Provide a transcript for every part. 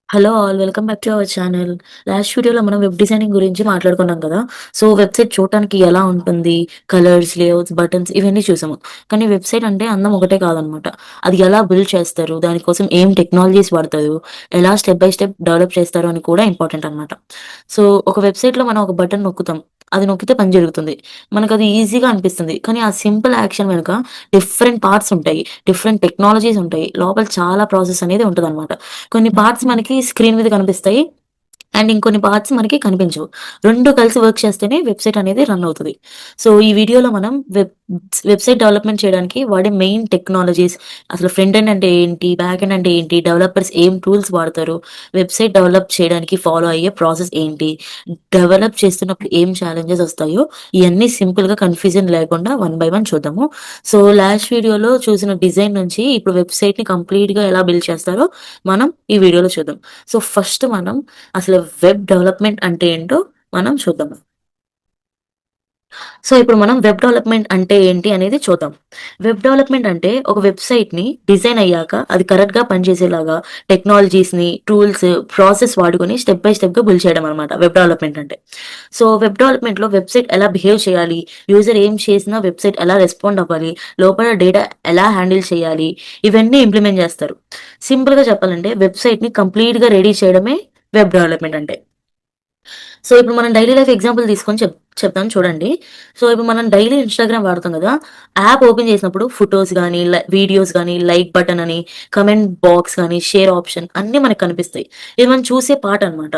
Hello all. Welcome back to our channel. Last వీడియోలో మనం web designing గురించి మాట్లాడుకున్నాం కదా! సో, వెబ్‌సైట్ చూడటానికి ఎలా ఉంటుంది? కలర్స్, లేఔట్స్, బటన్స్ ఇవన్నీ చూసాము. కానీ వెబ్‌సైట్ అంటే అందం ఒకటే కాదనమాట. అది ఎలా బిల్డ్ చేస్తారు? దానికోసం ఏం టెక్నాలజీస్ వాడతారు? ఎలా స్టెప్ బై స్టెప్ డెవలప్ చేస్తారు అని కూడా ఇంపార్టెంట్ అనమాట. సో, ఒక వెబ్‌సైట్‌లో మనం ఒక బటన్ నొక్కుతాం. అది నొక్కితే పని జరుగుతుంది. మనకది ఈజీగా అనిపిస్తుంది. కానీ ఆ సింపుల్ యాక్షన్ వెనుక డిఫరెంట్ పార్ట్స్ ఉంటాయి. డిఫరెంట్ టెక్నాలజీస్ ఉంటాయి. లోపల చాలా ప్రాసెస్ అనేది ఉంటదనమాట. కొన్ని పార్ట్స్ మనకి స్క్రీన్ మీద కనిపిస్తాయి. అండ్ ఇంకొన్ని పార్ట్స్ మనకి కనిపించవు. 2 కలిసి వర్క్ చేస్తేనే వెబ్‌సైట్ అనేది రన్ అవుతది. సో, ఈ వీడియోలో మనం వెబ్‌సైట్ డెవలప్‌మెంట్ చేయడానికి వాడే మెయిన్ టెక్నాలజీస్, అసలు ఫ్రంట్ ఎండ్ అంటే ఏంటి? బ్యాక్ ఎండ్ అంటే ఏంటి? డెవలపర్స్ ఏం టూల్స్ వాడతారు? వెబ్‌సైట్ డెవలప్ చేయడానికి ఫాలో అయ్యే ప్రాసెస్ ఏంటి? డెవలప్ చేస్తున్నప్పుడు ఏం ఛాలెంజెస్ వస్తాయో, ఇయన్నీ సింపుల్‌గా కన్‌ఫ్యూజన్ లేకుండా వన్ బై వన్ చూద్దాము. సో, లాస్ట్ వీడియోలో చూసిన డిజైన్ నుంచి ఇప్పుడు వెబ్‌సైట్‌ని కంప్లీట్‌గా ఎలా బిల్డ్ చేస్తారో మనం ఈ వీడియోలో చూద్దాం. సో, ఫస్ట్ మనం అసలు వెబ్ డెవలప్‌మెంట్ అంటే ఏంటో మనం చూద్దాం. సో, ఇప్పుడు మనం వెబ్ డెవలప్‌మెంట్ అంటే ఏంటి అనేది చూద్దాం. వెబ్ డెవలప్‌మెంట్ అంటే ఒక వెబ్‌సైట్‌ని డిజైన్ అయ్యాక అది కరెక్ట్‌గా పనిచేసేలాగా టెక్నాలజీస్‌ని, టూల్స్, ప్రాసెస్ వాడుకొని స్టెప్ బై స్టెప్‌గా బిల్డ్ చేయడం అన్నమాట వెబ్ డెవలప్‌మెంట్ అంటే. సో, వెబ్ డెవలప్‌మెంట్‌లో వెబ్‌సైట్ ఎలా బిహేవ్ చేయాలి? యూజర్ ఏం చేసినా వెబ్‌సైట్ ఎలా రెస్పాండ్ అవ్వాలి? లోపల డేటా ఎలా హ్యాండిల్ చేయాలి? ఇవన్నీ ఇంప్లిమెంట్ చేస్తారు. సింపుల్‌గా చెప్పాలంటే వెబ్‌సైట్‌ని కంప్లీట్‌గా రెడీ చేయడమే వెబ్ డెవలప్‌మెంట్ అంటే. సో, ఇప్పుడు మనం డైలీ లైఫ్ ఎగ్జాంపుల్ తీసుకొని చెప్తాను చూడండి. సో, ఇప్పుడు మనం డైలీ ఇన్‌స్టాగ్రామ్ వాడతాం గదా! యాప్ ఓపెన్ చేసినప్పుడు ఫోటోస్ గాని, వీడియోస్ గాని, లైక్ బటన్ అని, కామెంట్ బాక్స్ గాని, షేర్ ఆప్షన్ అన్నీ మనకు కనిపిస్తాయి. ఇది మనం చూసే పార్ట్ అన్నమాట.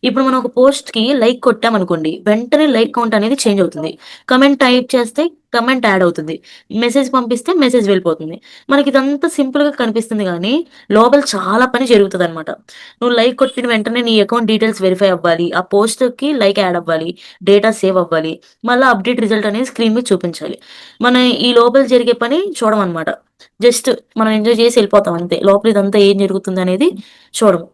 ఇప్పుడు మనం ఒక పోస్ట్‌కి లైక్ కొట్టామనుకోండి, వెంటనే లైక్ కౌంట్ అనేది చేంజ్ అవుతుంది. కామెంట్ టైప్ చేస్తే కామెంట్ యాడ్ అవుతుంది. మెసేజ్ పంపిస్తే మెసేజ్ వెళ్ళిపోతుంది. మనకిదంతా సింపుల్‌గా కనిపిస్తుంది గానీ, లోపల చాలా పని జరుగుతదన్నమాట. నువ్వు లైక్ కొట్టిన వెంటనే నీ అకౌంట్ డీటెయిల్స్ వెరిఫై అవ్వాలి. ఆ పోస్ట్‌కి లైక్ యాడ్ అవ్వాలి. డేటా సేవ్ అవ్వాలి. మళ్ళా అప్‌డేట్ రిజల్ట్ అనేది స్క్రీన్ మీద చూపించాలి. మనం ఈ లోపల జరిగే పని చూడమనమాట. జస్ట్ మనం ఎంజాయ్ చేసి ఎళ్ళిపోతాం అంతే. లోపల ఇదంతా ఏం జరుగుతుందనేది చూడము.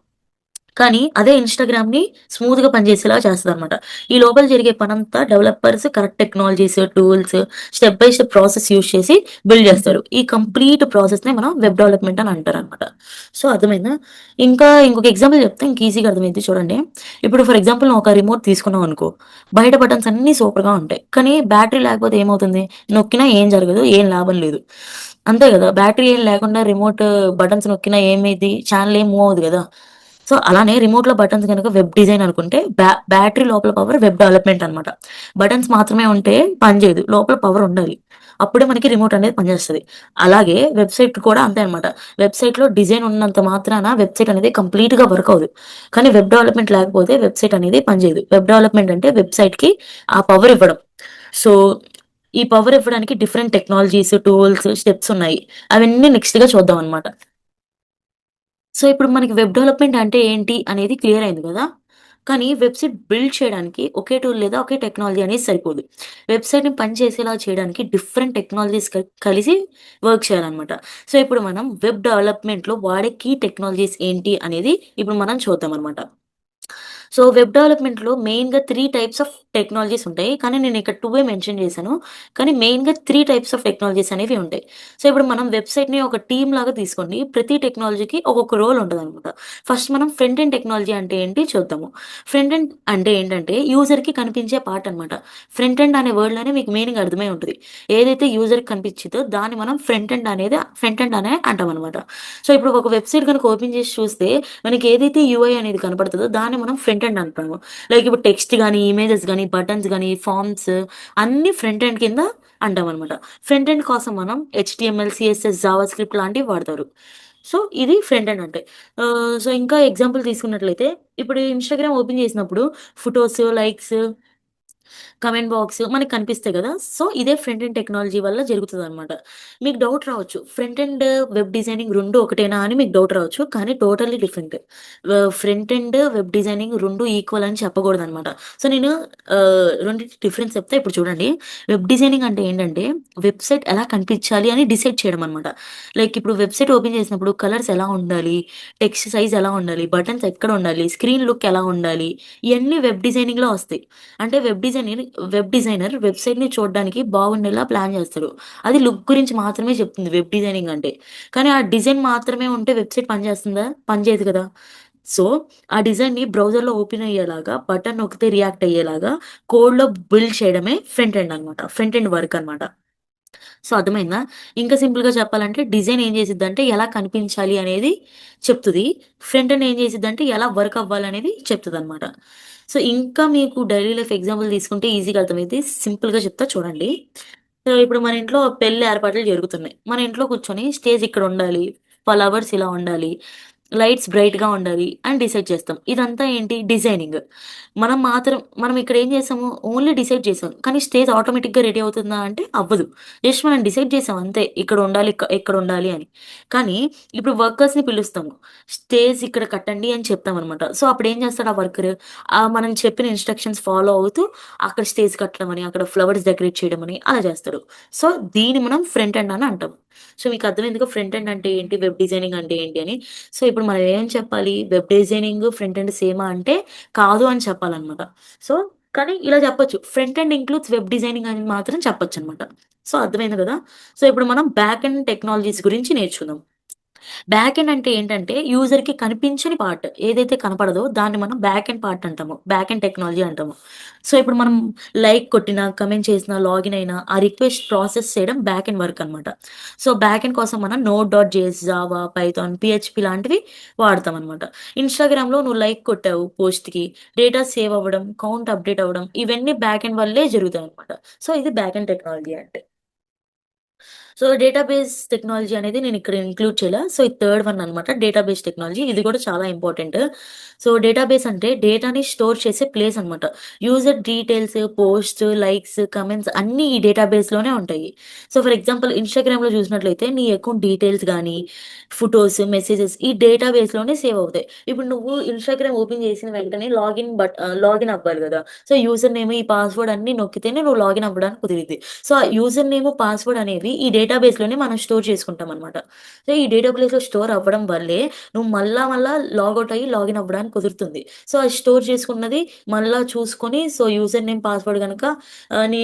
కానీ అదే ఇన్‌స్టాగ్రామ్‌ని స్మూత్‌గా పనిచేసేలా చేస్తదనమాట. ఈ లోపల జరిగే పనంతా developers correct technologies, tools, step by step process use చేసి బిల్డ్ చేస్తారు. ఈ కంప్లీట్ ప్రాసెస్‌నే మనం వెబ్ డెవలప్‌మెంట్ అని అంటారనమాట. సో, అర్థమైందా? ఇంకా ఇంకొక ఎగ్జాంపుల్ చెప్తే ఇంక ఈజీగా అర్థమైద్ది చూడండి. ఇప్పుడు ఫర్ ఎగ్జాంపుల్ నువ్వు ఒక రిమోట్ తీసుకున్నావు అనుకో. బయట బటన్స్ అన్నీ సూపర్‌గా ఉంటాయి. కానీ బ్యాటరీ లేకపోతే ఏమవుతుంది? నొక్కినా ఏం జరగదు. ఏం లాభం లేదు. అంతే గదా! బ్యాటరీ ఏం లేకుండా రిమోట్ బటన్స్ నొక్కినా ఏమైద్ది? ఛానెల్ ఏం మూవ్ అవ్వదు గదా! సో, అలానే రిమోట్‌లో బటన్స్ గనక వెబ్ డిజైన్ అనుకుంటే బ్యాటరీ లోపల పవర్ వెబ్ డెవలప్‌మెంట్ అనమాట. బటన్స్ మాత్రమే ఉంటే పని చేయదు. లోపల పవర్ ఉండాలి. అప్పుడే మనకి రిమోట్ అనేది పనిచేస్తది. అలాగే వెబ్‌సైట్ కూడా అంతే అనమాట. వెబ్‌సైట్‌లో డిజైన్ ఉన్నంత మాత్రాన వెబ్‌సైట్ అనేది కంప్లీట్‌గా వర్క్ అవ్వదు. కానీ వెబ్ డెవలప్‌మెంట్ లేకపోతే వెబ్‌సైట్ అనేది పనిచేయదు. వెబ్ డెవలప్‌మెంట్ అంటే వెబ్‌సైట్‌కి ఆ పవర్ ఇవ్వడం. సో, ఈ పవర్ ఇవ్వడానికి డిఫరెంట్ టెక్నాలజీస్, టూల్స్, స్టెప్స్ ఉన్నాయి. అవన్నీ నెక్స్ట్‌గా చూద్దాం అనమాట. సో, ఇప్పుడు మనకి వెబ్ డెవలప్‌మెంట్ అంటే ఏంటి అనేది క్లియర్ అయింది గదా! కానీ వెబ్‌సైట్ బిల్డ్ చేయడానికి ఒకే టూల్ లేదా ఒకే టెక్నాలజీ అనేది సరిపోదు. వెబ్‌సైట్‌ని పనిచేసేలా చేయడానికి డిఫరెంట్ టెక్నాలజీస్ కలిసి వర్క్ చేయాలనమాట. సో, ఇప్పుడు మనం వెబ్ డెవలప్‌మెంట్‌లో వాడే కీ టెక్నాలజీస్ ఏంటి అనేది ఇప్పుడు మనం చూద్దామనమాట. సో, వెబ్ డెవలప్‌మెంట్‌లో మెయిన్‌గా 3 టైప్స్ ఆఫ్ టెక్నాలజీస్ ఉంటాయి. కానీ నేనిక్కడ 2 మెన్షన్ చేశాను. కానీ మెయిన్‌గా 3 టైప్స్ ఆఫ్ టెక్నాలజీస్ అనేవి ఉంటాయి. సో, ఇప్పుడు మనం వెబ్‌సైట్‌ని ఒక టీమ్ లాగా తీసుకోండి. ప్రతి టెక్నాలజీకి ఒక్కొక్క రోల్ ఉంటదనమాట. ఫస్ట్ మనం ఫ్రంట్ ఎండ్ టెక్నాలజీ అంటే ఏంటి చూద్దాము. ఫ్రంట్ ఎండ్ అంటే ఏంటంటే యూజర్‌కి కనిపించే పార్ట్ అనమాట. ఫ్రంట్ ఎండ్ అనే వర్డ్‌లోనే మీకు మీనింగ్ అర్థమై ఉంటది. ఏదైతే యూజర్‌కి కనిపించిద్దో దాన్ని మనం ఫ్రంట్ ఎండ్ అనే అంటామనమాట. సో, ఇప్పుడు ఒక వెబ్‌సైట్ గనుక ఓపెన్ చేసి చూస్తే మనకి ఏదైతే యూఐ అనేది కనపడుతదో దాన్ని మనం ఫ్రంట్ ఎండ్ అంటాము. లైక్ ఇప్పుడు టెక్స్ట్ గాని, ఇమేజెస్ గాని, బటన్స్ గాని, ఫార్మ్స్ అన్నీ ఫ్రంట్ ఎండ్ కింద అంటామనమాట. ఫ్రంట్ ఎండ్ కోసం మనం హెచ్‌టీఎంఎల్, సీఎస్ఎస్, జావాస్క్రిప్ట్ లాంటివి వాడతారు. సో, ఇది ఫ్రంట్ ఎండ్ అంటే. సో, ఇంకా ఎగ్జాంపుల్ తీసుకున్నట్లయితే ఇప్పుడు ఇన్‌స్టాగ్రామ్ ఓపెన్ చేసినప్పుడు ఫోటోస్, లైక్స్, కమెంట్ బాక్స్ మనకు కనిపిస్తాయి గదా! సో, ఇదే ఫ్రంట్ ఎండ్ టెక్నాలజీ వల్ల జరుగుతదనమాట. మీకు డౌట్ రావచ్చు. ఫ్రంట్ ఎండ్, వెబ్ డిజైనింగ్ 2 ఒకటేనా అని మీకు డౌట్ రావచ్చు. కానీ totally different. Front end, web designing 2 equal అని చెప్పకూడదనమాట. సో, నేను రెండిటి డిఫరెన్స్ చెప్తా ఇప్పుడు చూడండి. వెబ్ డిజైనింగ్ అంటే ఏంటంటే, వెబ్‌సైట్ ఎలా కనిపించాలి అని డిసైడ్ చేయడం అనమాట. లైక్ ఇప్పుడు వెబ్‌సైట్ ఓపెన్ చేసినప్పుడు కలర్స్ ఎలా ఉండాలి, టెక్స్ట్ సైజ్ ఎలా ఉండాలి, బటన్స్ ఎక్కడ ఉండాలి, స్క్రీన్ లుక్ ఎలా ఉండాలి, ఇయన్నీ వెబ్ డిజైనింగ్‌లో వస్తాయి. అంటే వెబ్ డిజైనర్ వెబ్‌సైట్‌ని చూడడానికి బాగుండేలా ప్లాన్ చేస్తాడు. అది లుక్ గురించి మాత్రమే చెప్తుంది వెబ్ డిజైనింగ్ అంటే. కానీ ఆ డిజైన్ మాత్రమే ఉంటే వెబ్‌సైట్ పనిచేస్తుందా? పనిచేయదు కదా! సో, ఆ డిజైన్‌ని బ్రౌజర్‌లో ఓపెన్ అయ్యేలాగా, బటన్ నొక్కితే రియాక్ట్ అయ్యేలాగా కోడ్‌లో బిల్డ్ చేయడమే ఫ్రంట్ ఎండ్ అనమాట. ఫ్రంట్ ఎండ్ వర్క్ అనమాట. సో, అర్థమైందా? ఇంకా సింపుల్‌గా చెప్పాలంటే డిజైన్ ఏం చేసిద్దంటే ఎలా కనిపించాలి అనేది చెప్తది. ఫ్రంట్ ఎండ్ ఏం చేసిద్దంటే ఎలా వర్క్ అవ్వాలనేది చెప్తదనమాట. సో, ఇంకా మీకు డైలీ లైఫ్ ఎగ్జాంపుల్ తీసుకుంటే ఈజీగా అర్థమైద్ది. సింపుల్‌గా చెప్తా చూడండి. సో, ఇప్పుడు మన ఇంట్లో పెళ్లి ఏర్పాట్లు జరుగుతున్నాయి. మన ఇంట్లో కూర్చొని స్టేజ్ ఇక్కడుండాలి, ఫ్లవర్స్ ఇలా ఉండాలి, లైట్స్ బ్రైట్‌గా ఉండాలి అని డిసైడ్ చేస్తాం. ఇదంతా ఏంటి డిజైనింగ్. మనం ఇక్కడ ఏం చేసాము ఓన్లీ డిసైడ్ చేసాం. కానీ స్టేజ్ ఆటోమేటిక్‌గా రెడీ అవుతుందా అంటే అవ్వదు. జస్ట్ మనం డిసైడ్ చేసాం అంతే. ఇక్కడుండాలి, ఇక్కడుండాలి అని. కానీ ఇప్పుడు వర్కర్స్‌ని పిలుస్తాము. స్టేజ్ ఇక్కడ కట్టండి అని చెప్తామనమాట. సో, అప్పుడేం చేస్తాడు ఆ వర్కర్ మనం చెప్పిన ఇన్‌స్ట్రక్షన్స్ ఫాలో అవుతూ అక్కడ స్టేజ్ కట్టడం అని, అక్కడ ఫ్లవర్స్ డెకరేట్ చేయడం అని అలా చేస్తాడు. సో, దీన్ని మనం ఫ్రంట్ ఎండ్ అని అంటాం. సో, మీకు అర్థమైందిగా ఫ్రంట్ ఎండ్ అంటే ఏంటి? వెబ్ డిజైనింగ్ అంటే ఏంటి అని. సో, ఇప్పుడు మనం ఏం చెప్పాలి? వెబ్ డిజైనింగ్, ఫ్రంట్ ఎండ్ సేమా అంటే కాదు అని చెప్పాలనమాట. సో, కానీ ఇలా చెప్పొచ్చు. Front end includes web designing అని మాత్రం చెప్పొచ్చనమాట. సో, అర్థమైంది కదా! సో, ఇప్పుడు మనం బ్యాక్ ఎండ్ టెక్నాలజీస్ గురించి నేర్చుకుందాం. బ్యాక్ ఎండ్ అంటే ఏంటంటే, యూజర్‌కి కనిపించని పార్ట్. ఏదైతే కనపడదో దాన్ని మనం బ్యాక్ ఎండ్ పార్ట్ అంటాము. బ్యాక్ ఎండ్ టెక్నాలజీ అంటాము. సో, ఇప్పుడు మనం లైక్ కొట్టినా, కామెంట్ చేసినా, లాగిన్ అయినా, ఆ రిక్వెస్ట్ ప్రాసెస్ చేయడం బ్యాక్ ఎండ్ వర్క్ అనమాట. సో, బ్యాక్ ఎండ్ కోసం మనం నోడ్.జేఎస్, జావా, పైథాన్, పీహెచ్‌పీ లాంటివి వాడతామనమాట. ఇన్‌స్టాగ్రామ్‌లో నువ్వు లైక్ కొట్టావు పోస్ట్‌కి, డేటా సేవ్ అవ్వడం, కౌంట్ అప్డేట్ అవ్వడం, ఇవన్నీ బ్యాక్ ఎండ్ వల్లే జరుగుతాయనమాట. సో, ఇది బ్యాక్ ఎండ్ టెక్నాలజీ అంటే. సో, డేటాబేస్ టెక్నాలజీ అనేది నేనిక్కడ ఇంక్లూడ్ చేయలా. సో, ఇది థర్డ్ వన్ అనమాట. Database technology. ఇది కూడా చాలా ఇంపార్టెంట్. సో, డేటాబేస్ అంటే డేటాని స్టోర్ చేసే ప్లేస్ అనమాట. User details, post, likes, comments అన్నీ ఈ డేటాబేస్‌లోనే ఉంటాయి. సో, ఫర్ ఎగ్జాంపుల్ ఇన్‌స్టాగ్రామ్‌లో చూసినట్లయితే నీ అకౌంట్ డీటెయిల్స్ గానీ, ఫోటోస్, మెసేజెస్ ఈ డేటాబేస్‌లోనే సేవ్ అవుతాయి. ఇప్పుడు నువ్వు ఇన్‌స్టాగ్రామ్ ఓపెన్ చేసిన వెంటనే లాగిన్ అవ్వాలి గదా! సో, యూజర్ నేమ్, ఈ పాస్వర్డ్ అన్నీ నొక్కితేనే నువ్వు లాగిన్ అవ్వడానికి కుదిరిద్ది. సో, ఆ యూజర్ నేము, పాస్‌వర్డ్ అనేవి ఈ డేటాబేస్‌లోనే మనం స్టోర్ చేసుకుంటామనమాట. సో, ఈ డేటాబేస్‌లో స్టోర్ అవ్వడం వల్లే నువ్వు మళ్ళా లాగౌట్ అయ్యి లాగిన్ అవ్వడానికి కుదురుతుంది. సో, అది స్టోర్ చేసుకున్నది మళ్ళా చూసుకొని సో, యూజర్ నేమ్, పాస్‌వర్డ్ గనక నీ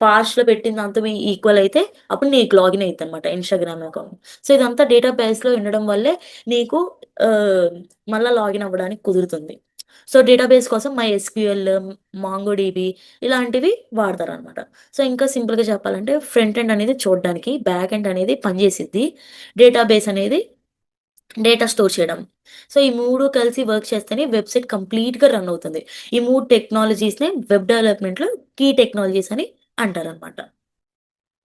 పాస్ట్‌లో పెట్టిన దాంతో ఈక్వల్ అయితే అప్పుడు నీకు లాగిన్ అయిద్దనమాట ఇన్‌స్టాగ్రామ్ అకౌంట్. సో, ఇదంతా డేటాబేస్‌లో ఉండడం వల్లే నీకు ఆహ్, మళ్ళా లాగిన్ అవ్వడానికి కుదురుతుంది. సో, డేటాబేస్ కోసం మైఎస్‌క్యూఎల్, మాంగోడీబీ ఇలాంటివి వాడతారనమాట. సో, ఇంకా సింపుల్‌గా చెప్పాలంటే ఫ్రంట్ ఎండ్ అనేది చూడడానికి, బ్యాక్ ఎండ్ అనేది పనిచేసిద్ది. డేటాబేస్ అనేది డేటా స్టోర్ చేయడం. సో, ఈ 3 కలిసి వర్క్ చేస్తేనే వెబ్‌సైట్ కంప్లీట్‌గా రన్ అవుతుంది. ఈ 3 టెక్నాలజీస్‌నే వెబ్ డెవలప్‌మెంట్‌లో కీ టెక్నాలజీస్ అని అంటారనమాట.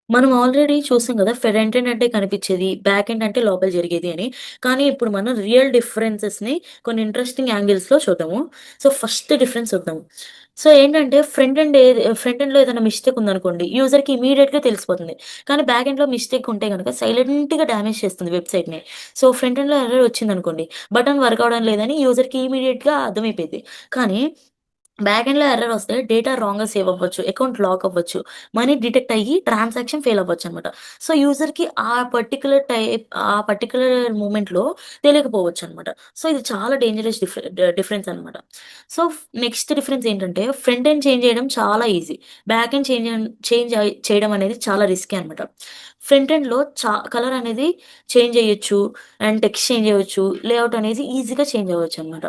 మనం ఆల్రెడీ చూసాం గదా! ఫ్రంట్ ఎండ్ అంటే కనిపిచ్చేది. బ్యాక్ ఎండ్ అంటే లోపల జరిగేది అని. కానీ ఇప్పుడు మనం రియల్ డిఫరెన్సెస్‌ని కొన్ని ఇంట్రెస్టింగ్ యాంగిల్స్‌లో చూద్దాము. సో, ఫస్ట్ డిఫరెన్స్ చూద్దాం. సో, ఏంటంటే ఫ్రంట్ ఎండ్‌లో ఏదైనా మిస్టేక్ ఉందనుకోండి, యూజర్‌కి ఇమ్మీడియేట్‌గా తెలిసిపోతుంది. కానీ బ్యాక్ ఎండ్‌లో మిస్టేక్ ఉంటే గనక సైలెంట్‌గా డ్యామేజ్ చేస్తుంది వెబ్‌సైట్‌ని. సో, ఫ్రంట్ ఎండ్‌లో ఎర్రర్ వచ్చిందనుకోండి, బటన్ వర్క్ అవ్వడం లేదని యూజర్‌కి ఇమ్మీడియేట్‌గా అర్థమైపోయిద్ది. కానీ బ్యాక్ ఎండ్‌లో ఎర్రర్ వస్తే డేటా రాంగ్‌గా సేవ్ అవ్వచ్చు. అకౌంట్ లాక్ అవ్వచ్చు. మనీ డిటెక్ట్ అయ్యి ట్రాన్సాక్షన్ ఫెయిల్ అవ్వచ్చనమాట. సో, యూజర్‌కి ఆ పర్టిక్యులర్ మూమెంట్‌లో తెలియకపోవచ్చనమాట. సో, ఇది చాలా డేంజరస్ డిఫరెన్స్ అనమాట. సో, నెక్స్ట్ డిఫరెన్స్ ఏంటంటే ఫ్రంట్ ఎండ్ చేంజ్ చేయడం చాలా ఈజీ. బ్యాక్ ఎండ్ చేయడం అనేది చాలా రిస్కీ అనమాట. ఫ్రంట్ ఎండ్‌లో కలర్ అనేది చేంజ్ చేయొచ్చు. అండ్ టెక్స్ట్ చేంజ్ చేయొచ్చు. లేఔట్ అనేది ఈజీగా చేంజ్ అవ్వచ్చనమాట.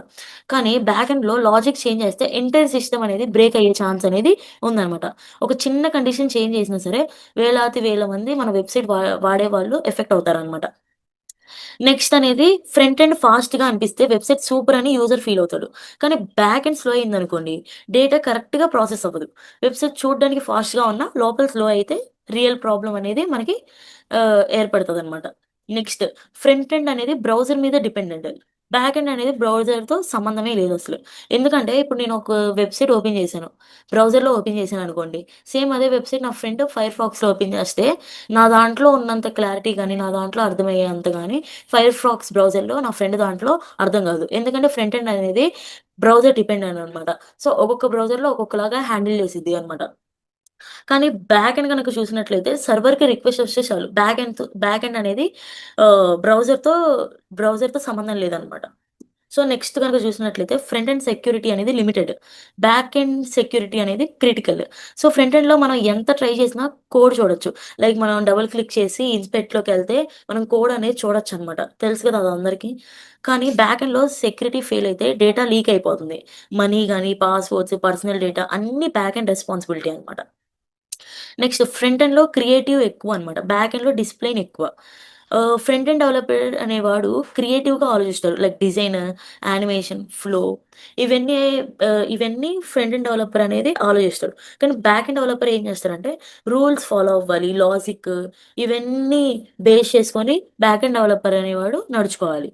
కానీ బ్యాక్ ఎండ్‌లో లాజిక్ చేంజ్ చేస్తే ఎంటైర్ సిస్టమ్ అనేది బ్రేక్ అయ్యే ఛాన్స్ అనేది ఉందనమాట. ఒక చిన్న కండిషన్ చేంజ్ చేసినా సరే వేలాది వేల మంది మన వెబ్‌సైట్ వాడేవాళ్ళు ఎఫెక్ట్ అవుతారనమాట. నెక్స్ట్ అనేది ఫ్రంట్ ఎండ్ ఫాస్ట్‌గా అనిపిస్తే వెబ్‌సైట్ సూపర్ అని యూజర్ ఫీల్ అవుతాడు. కానీ బ్యాక్ ఎండ్ స్లో అయిందనుకోండి డేటా కరెక్ట్‌గా ప్రాసెస్ అవ్వదు. వెబ్‌సైట్ చూడడానికి ఫాస్ట్‌గా ఉన్నా లోపల స్లో అయితే రియల్ ప్రాబ్లమ్ అనేది మనకి ఏర్పడతదనమాట. నెక్స్ట్ ఫ్రంట్ ఎండ్ అనేది బ్రౌజర్ మీద డిపెండెంట్. బ్యాక్ ఎండ్ అనేది బ్రౌజర్‌తో సంబంధమే లేదసలు. ఎందుకంటే ఇప్పుడు నేను ఒక వెబ్‌సైట్ ఓపెన్ చేశాను. బ్రౌజర్‌లో ఓపెన్ చేశాననుకోండి. సేమ్ అదే వెబ్‌సైట్ నా ఫ్రెండ్ ఫైర్‌ఫాక్స్‌లో ఓపెన్ చేస్తే నా దాంట్లో ఉన్నంత క్లారిటీ గాని, నా దాంట్లో అర్థమయ్యేంత గాని ఫైర్‌ఫాక్స్ బ్రౌజర్‌లో నా ఫ్రెండ్ దాంట్లో అర్థం కాదు. ఎందుకంటే ఫ్రంట్ ఎండ్ అనేది బ్రౌజర్ డిపెండెంట్ అనమాట. సో, ఒక్కొక్క బ్రౌజర్‌లో ఒక్కొక్కలాగా హ్యాండిల్ చేసిద్ది అనమాట. కానీ బ్యాక్ ఎండ్ గనక చూసినట్లయితే సర్వర్‌కి రిక్వెస్ట్ వస్తే చాలు. బ్యాక్ ఎండ్ అనేది ఆహ్, బ్రౌజర్‌తో బ్రౌజర్‌తో సంబంధం లేదనమాట. సో, నెక్స్ట్ గనుక చూసినట్లయితే ఫ్రంట్ ఎండ్ సెక్యూరిటీ అనేది లిమిటెడ్. బ్యాక్ ఎండ్ సెక్యూరిటీ అనేది క్రిటికల్. సో, ఫ్రంట్ ఎండ్‌లో మనం ఎంత ట్రై చేసినా కోడ్ చూడొచ్చు. లైక్ మనం డబుల్ క్లిక్ చేసి ఇన్స్‌పెక్ట్‌లోకెళ్తే మనం కోడ్ అనేది చూడొచ్చనమాట. తెలుసు కదా! అది అందరికి. కానీ బ్యాక్ ఎండ్‌లో సెక్యూరిటీ ఫెయిల్ అయితే డేటా లీక్ అయిపోతుంది. మనీ గాని, పాస్‌వర్డ్స్, పర్సనల్ డేటా అన్నీ బ్యాక్ ఎండ్ రెస్పాన్సిబిలిటీ అనమాట. నెక్స్ట్ ఫ్రంట్ ఎండ్‌లో క్రియేటివ్ ఎక్కువనమాట. బ్యాక్ ఎండ్‌లో డిసిప్లిన్ ఎక్కువ. ఫ్రంట్ ఎండ్ డెవలపర్ అనేవాడు క్రియేటివ్‌గా ఆలోచిస్తాడు. లైక్ డిజైన్, యానిమేషన్, ఫ్లో ఇవన్నీ ఇవన్నీ ఫ్రంట్ ఎండ్ డెవలపర్ అనేది ఆలోచిస్తాడు. కానీ బ్యాక్ ఎండ్ డెవలపర్ ఏం చేస్తారంటే రూల్స్ ఫాలో అవ్వాలి. లాజిక్ ఇవన్నీ బేస్ చేసుకొని బ్యాక్ ఎండ్ డెవలపర్ అనేవాడు నడుచుకోవాలి.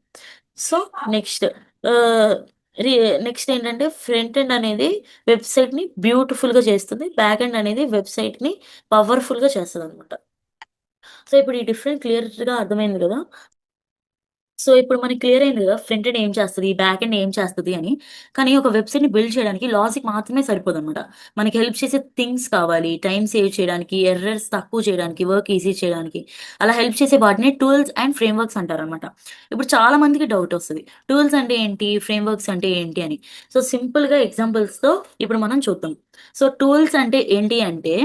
సో, నెక్స్ట్ ఆహ్, రి నెక్స్ట్ ఏంటంటే ఫ్రంట్ ఎండ్ అనేది వెబ్‌సైట్‌ని బ్యూటిఫుల్‌గా చేస్తుంది. బ్యాక్ ఎండ్ అనేది వెబ్‌సైట్‌ని పవర్‌ఫుల్‌గా చేస్తదనమాట. సో, ఇప్పుడు ఈ డిఫరెన్స్ క్లియర్‌గా అర్థమైంది గదా! సో, ఇప్పుడు మనకి క్లియర్ అయింది గదా! ఫ్రంట్ ఎండ్ ఏం చేస్తది? బ్యాక్ ఎండ్ ఏం చేస్తది అని. కానీ ఒక వెబ్‌సైట్‌ని బిల్డ్ చేయడానికి లాజిక్ మాత్రమే సరిపోదనమాట. మనకి హెల్ప్ చేసే థింగ్స్ కావాలి. టైమ్ సేవ్ చేయడానికి, ఎర్రర్స్ తక్కువ చేయడానికి, వర్క్ ఈజీ చేయడానికి. అలా హెల్ప్ చేసే వాటిని టూల్స్ అండ్ ఫ్రేమ్‌వర్క్స్ అంటారనమాట. ఇప్పుడు చాలా మందికి డౌటొస్తది. టూల్స్ అంటే ఏంటి? ఫ్రేమ్‌వర్క్స్ అంటే ఏంటి అని. సో, సింపుల్‌గా ఎగ్జాంపుల్స్‌తో ఇప్పుడు మనం చూద్దాం. సో, టూల్స్ అంటే ఏంటి అంటే